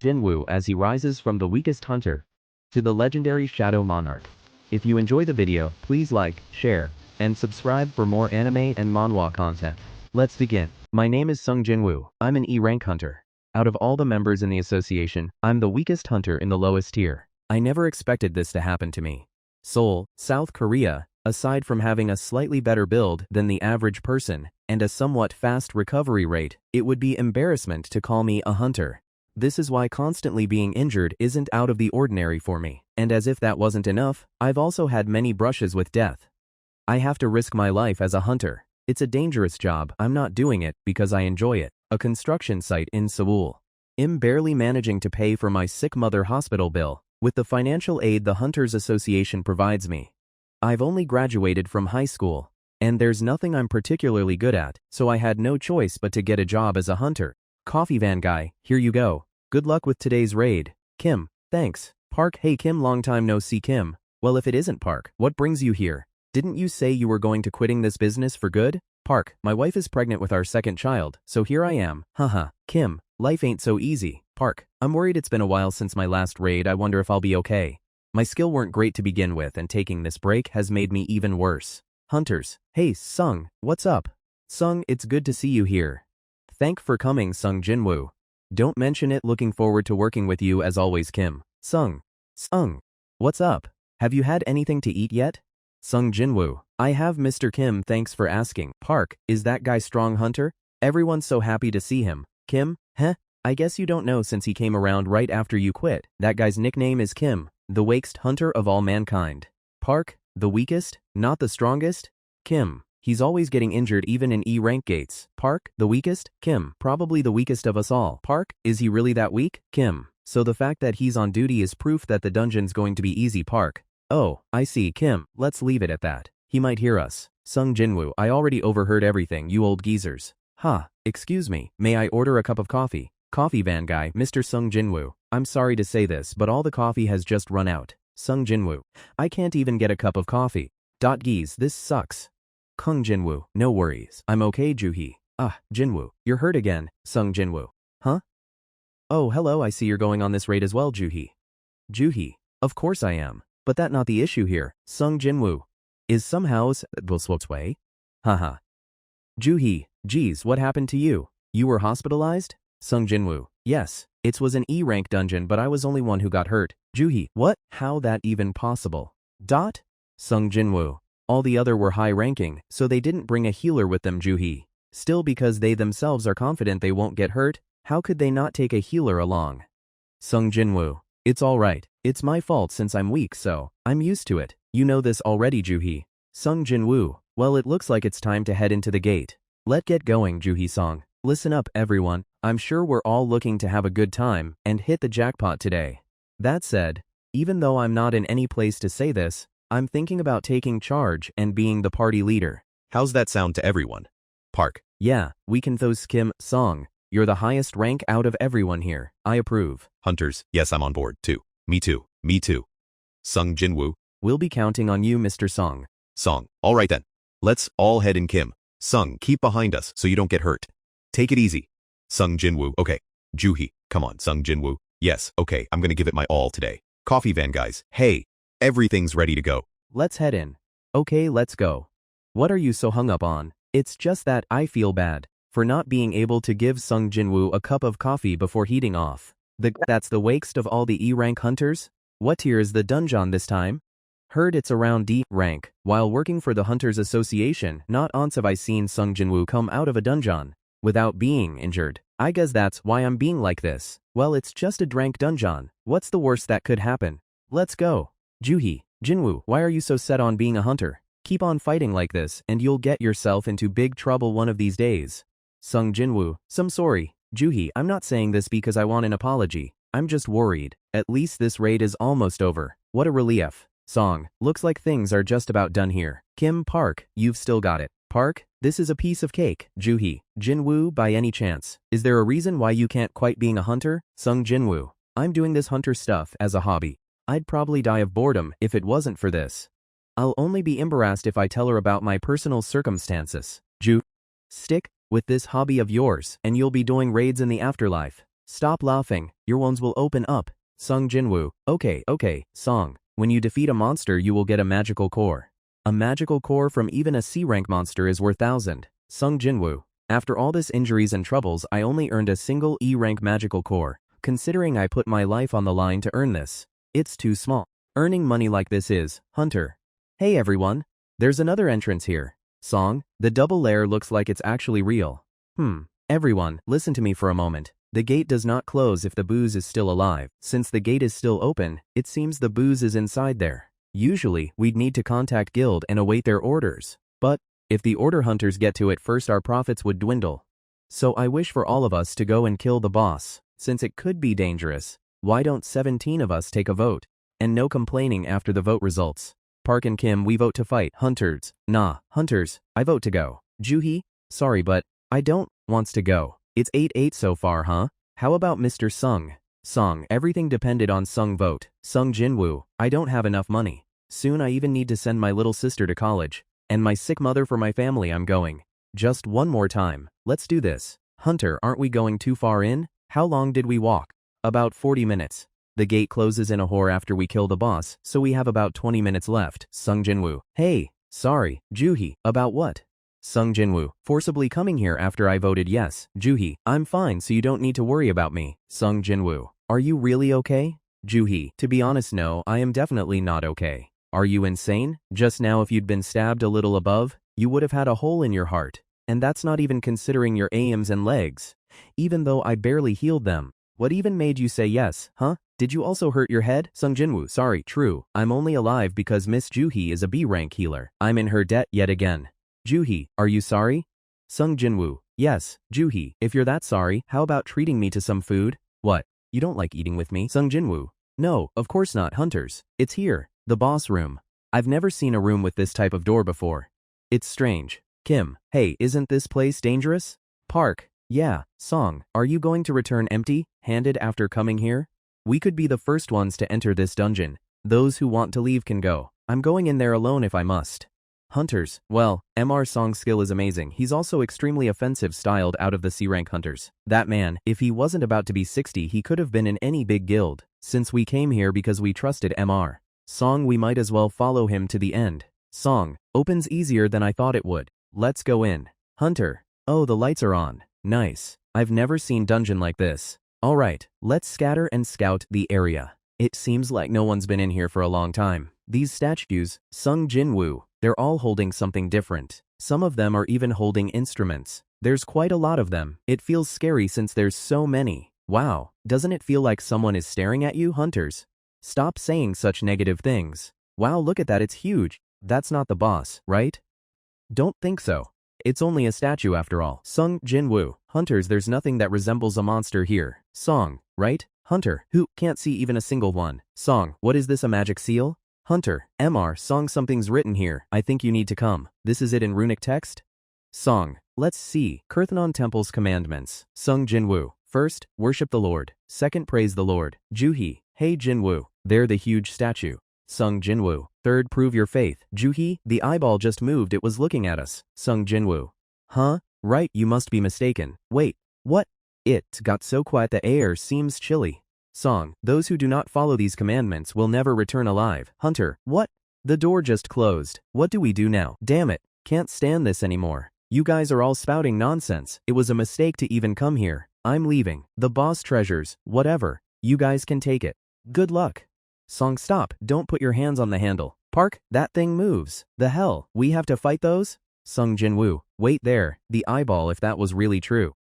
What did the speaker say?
Jinwoo as he rises from the weakest hunter to the legendary Shadow Monarch. If you enjoy the video, please like, share, and subscribe for more anime and manhwa content. Let's begin. My name is Sung Jinwoo. I'm an E-rank hunter. Out of all the members in the association, I'm the weakest hunter in the lowest tier. I never expected this to happen to me. Seoul, South Korea, aside from having a slightly better build than the average person and a somewhat fast recovery rate, it would be embarrassment to call me a hunter. This is why constantly being injured isn't out of the ordinary for me. And as if that wasn't enough, I've also had many brushes with death. I have to risk my life as a hunter. It's a dangerous job. I'm not doing it because I enjoy it. A construction site in Seoul. I'm barely managing to pay for my sick mother hospital bill with the financial aid the Hunters Association provides me. I've only graduated from high school, and there's nothing I'm particularly good at, so I had no choice but to get a job as a hunter. Coffee van guy, here you go. Good luck with today's raid. Kim, thanks. Park, hey Kim, long time no see Kim. Well, if it isn't Park, what brings you here? Didn't you say you were going to quitting this business for good? Park, my wife is pregnant with our second child, so here I am. Haha. Kim, life ain't so easy. Park, I'm worried it's been a while since my last raid. I wonder if I'll be okay. My skill weren't great to begin with, and taking this break has made me even worse. Hunters, hey Sung, what's up? Sung, it's good to see you here. Thank for coming, Sung Jinwoo. Don't mention it. Looking forward to working with you as always, Kim. Sung, what's up? Have you had anything to eat yet? Sung Jinwoo, I have, Mr. Kim, thanks for asking. Park, is that guy strong hunter? Everyone's so happy to see him. Kim, I guess you don't know since he came around right after you quit. That guy's nickname is Kim, the weakest hunter of all mankind. Park, the weakest, not the strongest? Kim, he's always getting injured even in E-rank gates. Park, the weakest? Kim, probably the weakest of us all. Park, is he really that weak? Kim, so the fact that he's on duty is proof that the dungeon's going to be easy. Park, oh, I see. Kim, let's leave it at that. He might hear us. Sung Jinwoo, I already overheard everything, you old geezers. Excuse me, may I order a cup of coffee? Coffee van guy, Mr. Sung Jinwoo, I'm sorry to say this, but all the coffee has just run out. Sung Jinwoo, I can't even get a cup of coffee. Geez, this sucks. Kung Jinwoo, no worries, I'm okay. Juhee. Jinwoo, you're hurt again. Sung Jinwoo, huh? Oh, hello, I see you're going on this raid as well, Juhee. Juhee, of course I am, but that's not the issue here. Sung Jinwoo, is somehow way? Haha. Juhee, geez, what happened to you? You were hospitalized? Sung Jinwoo, yes, it was an E-rank dungeon, but I was only one who got hurt. Juhee, what? How that even possible? Sung Jinwoo, all the other were high-ranking, so they didn't bring a healer with them. Juhee, still, because they themselves are confident they won't get hurt, how could they not take a healer along? Sung Jinwoo, it's alright, it's my fault since I'm weak, so I'm used to it. You know this already, Juhee. Sung Jinwoo, well, it looks like it's time to head into the gate. Let's get going, Juhee-song. Listen up, everyone. I'm sure we're all looking to have a good time and hit the jackpot today. That said, even though I'm not in any place to say this, I'm thinking about taking charge and being the party leader. How's that sound to everyone? Park. Yeah, we can throw Kim. Song, you're the highest rank out of everyone here. I approve. Hunters, yes, I'm on board too. Me too. Me too. Sung Jinwoo. We'll be counting on you, Mr. Song. Song, all right then. Let's all head in. Kim. Sung, keep behind us so you don't get hurt. Take it easy. Sung Jinwoo, okay. Juhee, come on, Sung Jinwoo. Yes, okay, I'm gonna give it my all today. Coffee van guys, hey, everything's ready to go. Let's head in. Okay, let's go. What are you so hung up on? It's just that I feel bad for not being able to give Sung Jinwoo a cup of coffee before heating off. That's the weakest of all the E-rank hunters? What tier is the dungeon this time? Heard it's around D rank. While working for the Hunters Association, not once have I seen Sung Jinwoo come out of a dungeon without being injured. I guess that's why I'm being like this. Well, it's just a drank dungeon. What's the worst that could happen? Let's go. Juhee, Jinwoo, why are you so set on being a hunter? Keep on fighting like this, and you'll get yourself into big trouble one of these days. Sung Jinwoo, I'm sorry. Juhee, I'm not saying this because I want an apology. I'm just worried. At least this raid is almost over. What a relief. Song, looks like things are just about done here. Kim. Park, you've still got it. Park, this is a piece of cake. Juhee, Jinwoo, by any chance, is there a reason why you can't quite being a hunter? Sung Jinwoo, I'm doing this hunter stuff as a hobby. I'd probably die of boredom if it wasn't for this. I'll only be embarrassed if I tell her about my personal circumstances. Stick with this hobby of yours, and you'll be doing raids in the afterlife. Stop laughing, your wounds will open up. Sung Jinwoo. Okay, Song. When you defeat a monster you will get a magical core. A magical core from even a C-rank monster is worth 1,000. Sung Jinwoo. After all this injuries and troubles I only earned a single E-rank magical core. Considering I put my life on the line to earn this, it's too small. Earning money like this is, Hunter. Hey everyone. There's another entrance here. Song, the double layer looks like it's actually real. Everyone, listen to me for a moment. The gate does not close if the booze is still alive. Since the gate is still open, it seems the booze is inside there. Usually, we'd need to contact Guild and await their orders. But, if the order hunters get to it first our profits would dwindle. So I wish for all of us to go and kill the boss. Since it could be dangerous, why don't 17 of us take a vote? And no complaining after the vote results. Park and Kim, we vote to fight. Hunters. Nah, Hunters, I vote to go. Juhee, sorry but, I don't wants to go. It's 8-8 so far, huh? How about Mr. Sung? Song, everything depended on Sung vote. Sung Jinwoo, I don't have enough money. Soon I even need to send my little sister to college. And my sick mother for my family I'm going. Just one more time, let's do this. Hunter, aren't we going too far in? How long did we walk? About 40 minutes. The gate closes in a hour after we kill the boss, so we have about 20 minutes left. Sung Jinwoo. Hey, sorry, Juhee, about what? Sung Jinwoo, forcibly coming here after I voted yes. Juhee, I'm fine so you don't need to worry about me. Sung Jinwoo, are you really okay? Juhee, to be honest no, I am definitely not okay. Are you insane? Just now if you'd been stabbed a little above, you would have had a hole in your heart. And that's not even considering your arms and legs. Even though I barely healed them. What even made you say yes, huh? Did you also hurt your head? Sung Jinwoo, sorry, true. I'm only alive because Miss Juhee is a B-rank healer. I'm in her debt yet again. Juhee, are you sorry? Sung Jinwoo, yes, Juhee, if you're that sorry, how about treating me to some food? What? You don't like eating with me? Sung Jinwoo, no, of course not, Hunters. It's here, the boss room. I've never seen a room with this type of door before. It's strange. Kim, hey, isn't this place dangerous? Park, yeah. Song, are you going to return empty-handed after coming here? We could be the first ones to enter this dungeon. Those who want to leave can go. I'm going in there alone if I must. Hunters, well, MR Song's skill is amazing. He's also extremely offensive styled out of the C-rank hunters. That man, if he wasn't about to be 60 he could have been in any big guild. Since we came here because we trusted MR Song we might as well follow him to the end. Song, opens easier than I thought it would. Let's go in. Hunter, oh the lights are on. Nice. I've never seen dungeon like this. Alright, let's scatter and scout the area. It seems like no one's been in here for a long time. These statues, Sung Jinwoo, they're all holding something different. Some of them are even holding instruments. There's quite a lot of them. It feels scary since there's so many. Wow, doesn't it feel like someone is staring at you, Hunters? Stop saying such negative things. Wow, look at that, it's huge. That's not the boss, right? Don't think so. It's only a statue after all. Sung Jinwoo, Hunters, there's nothing that resembles a monster here. Song, right? Hunter, who can't see even a single one. Song, what is this, a magic seal? Hunter, MR Song, something's written here. I think you need to come. This is it in runic text? Song, let's see. Kurthanon Temple's commandments. Sung Jinwoo, first, worship the Lord. Second, praise the Lord. Juhee, hey Jinwoo, there the huge statue. Sung Jinwoo, third, prove your faith. Juhee, the eyeball just moved, it was looking at us. Sung Jinwoo, huh? Right, you must be mistaken. Wait, what? It got so quiet the air seems chilly. Song, those who do not follow these commandments will never return alive. Hunter, what? The door just closed. What do we do now? Damn it, can't stand this anymore. You guys are all spouting nonsense. It was a mistake to even come here. I'm leaving. The boss treasures, whatever. You guys can take it. Good luck. Song, stop, don't put your hands on the handle. Park, that thing moves. The hell, we have to fight those? Sung Jinwoo, wait there, the eyeball if that was really true.